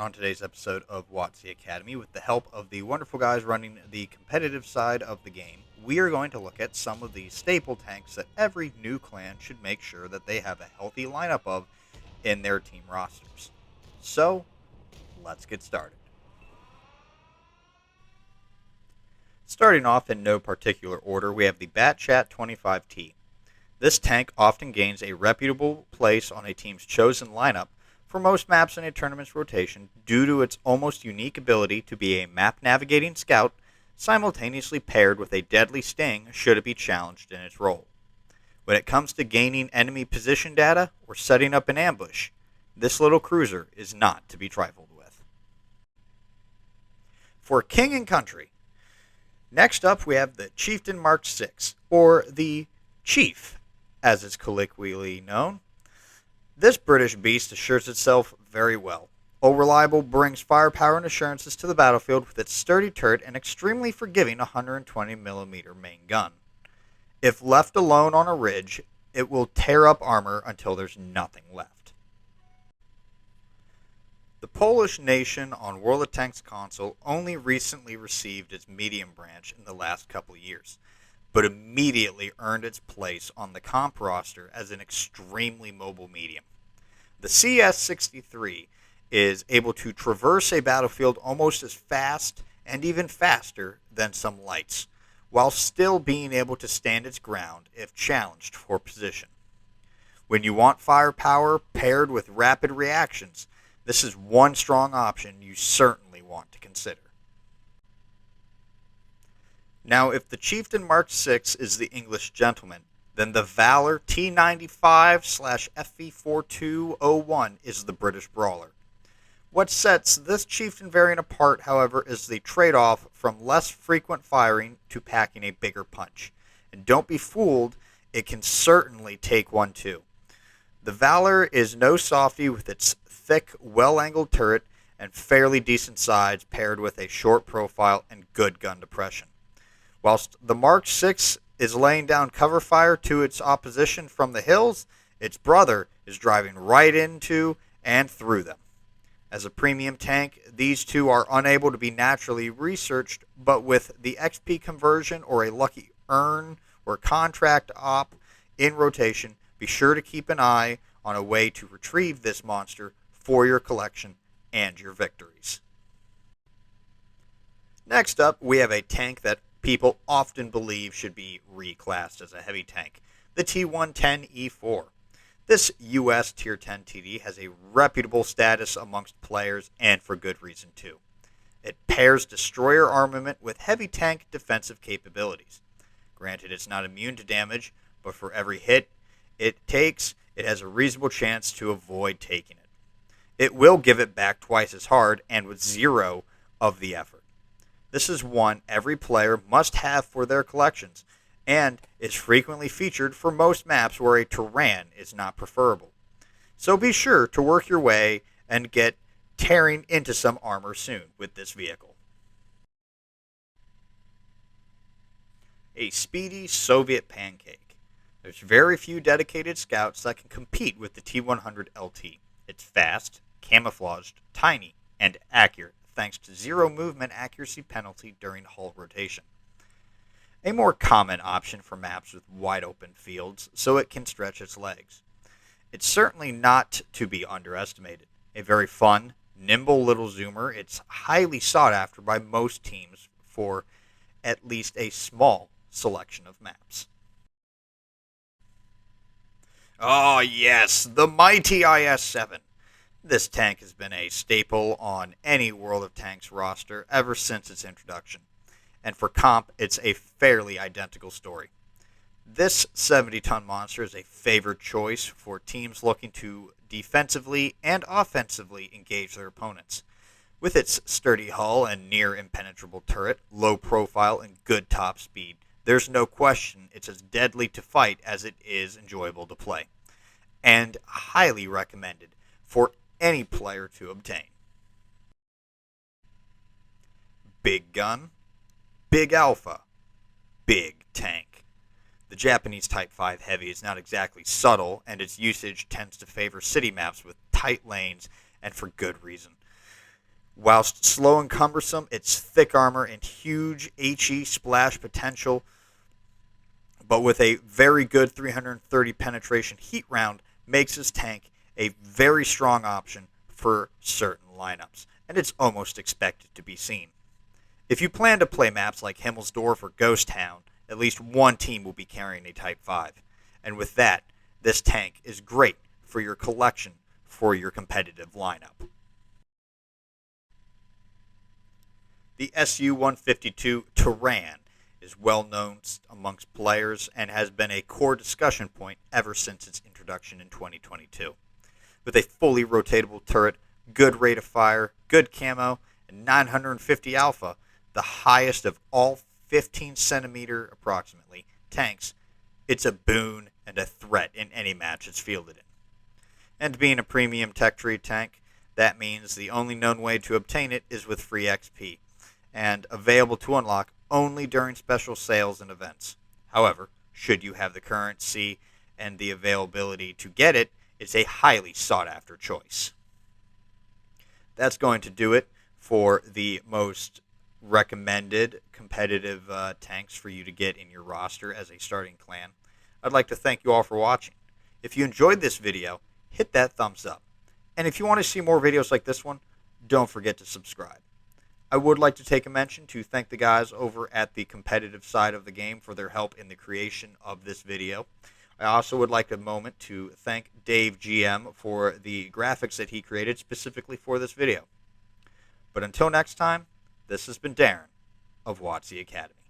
on today's episode of WotC Academy with the help of the wonderful guys running the competitive side of the game. We are going to look at some of the staple tanks that every new clan should make sure that they have a healthy lineup of in their team rosters. So, let's get started. Starting off in no particular order, we have the Batchat 25T. This tank often gains a reputable place on a team's chosen lineup for most maps in a tournament's rotation due to its almost unique ability to be a map-navigating scout, simultaneously paired with a deadly sting should it be challenged in its role. When it comes to gaining enemy position data or setting up an ambush, this little cruiser is not to be trifled with. For King and Country, next up we have the Chieftain Mark 6, or the Chief, as it's colloquially known. This British beast assures itself very well. Reliable brings firepower and assurances to the battlefield with its sturdy turret and extremely forgiving 120mm main gun. If left alone on a ridge, it will tear up armor until there's nothing left. The Polish nation on World of Tanks console only recently received its medium branch in the last couple of years, but immediately earned its place on the comp roster as an extremely mobile medium. The CS-63 is able to traverse a battlefield almost as fast and even faster than some lights, while still being able to stand its ground if challenged for position. When you want firepower paired with rapid reactions, this is one strong option you certainly want to consider. Now, if the Chieftain Mark 6 is the English gentleman, then the Valor T95/FV4201 is the British brawler. What sets this Chieftain variant apart, however, is the trade-off from less frequent firing to packing a bigger punch. And don't be fooled, it can certainly take one too. The Valor is no softy with its thick, well-angled turret and fairly decent sides paired with a short profile and good gun depression. Whilst the Mark 6 is laying down cover fire to its opposition from the hills, its brother is driving right into and through them. As a premium tank, these two are unable to be naturally researched, but with the XP conversion or a lucky earn or contract op in rotation, be sure to keep an eye on a way to retrieve this monster for your collection and your victories. Next up, we have a tank that people often believe should be reclassed as a heavy tank, the T110E4. This US Tier 10 TD has a reputable status amongst players, and for good reason too. It pairs destroyer armament with heavy tank defensive capabilities. Granted, it's not immune to damage, but for every hit it takes, it has a reasonable chance to avoid taking it. It will give it back twice as hard and with zero of the effort. This is one every player must have for their collections, and is frequently featured for most maps where a Tyran is not preferable. So be sure to work your way and get tearing into some armor soon with this vehicle. A speedy Soviet pancake. There's very few dedicated scouts that can compete with the T100 LT. It's fast, camouflaged, tiny, and accurate, thanks to zero movement accuracy penalty during hull rotation. A more common option for maps with wide open fields, so it can stretch its legs. It's certainly not to be underestimated. A very fun, nimble little zoomer, it's highly sought after by most teams for at least a small selection of maps. Oh yes, the mighty IS-7. This tank has been a staple on any World of Tanks roster ever since its introduction, and for comp, it's a fairly identical story. This 70-ton monster is a favored choice for teams looking to defensively and offensively engage their opponents. With its sturdy hull and near impenetrable turret, low profile, and good top speed, there's no question it's as deadly to fight as it is enjoyable to play, and highly recommended for any player to obtain. Big gun, big alpha, big tank. The Japanese Type 5 Heavy is not exactly subtle, and its usage tends to favor city maps with tight lanes, and for good reason. Whilst slow and cumbersome, its thick armor and huge HE splash potential, but with a very good 330 penetration heat round, makes this tank a very strong option for certain lineups, and it's almost expected to be seen. If you plan to play maps like Himmelsdorf or Ghost Town, at least one team will be carrying a Type 5, and with that, this tank is great for your collection for your competitive lineup. The Su-152 Turan is well known amongst players and has been a core discussion point ever since its introduction in 2022. With a fully rotatable turret, good rate of fire, good camo, and 950 alpha, the highest of all 15 centimeter approximately tanks, it's a boon and a threat in any match it's fielded in. And being a premium tech tree tank, that means the only known way to obtain it is with free XP, and available to unlock only during special sales and events. However, should you have the currency and the availability to get it, it's a highly sought after choice. That's going to do it for the most recommended competitive tanks for you to get in your roster as a starting clan. I'd like to thank you all for watching. If you enjoyed this video, hit that thumbs up. And if you want to see more videos like this one, don't forget to subscribe. I would like to take a mention to thank the guys over at the competitive side of the game for their help in the creation of this video. I also would like a moment to thank DaveGM for the graphics that he created specifically for this video. But until next time, this has been Darren of WotC Academy.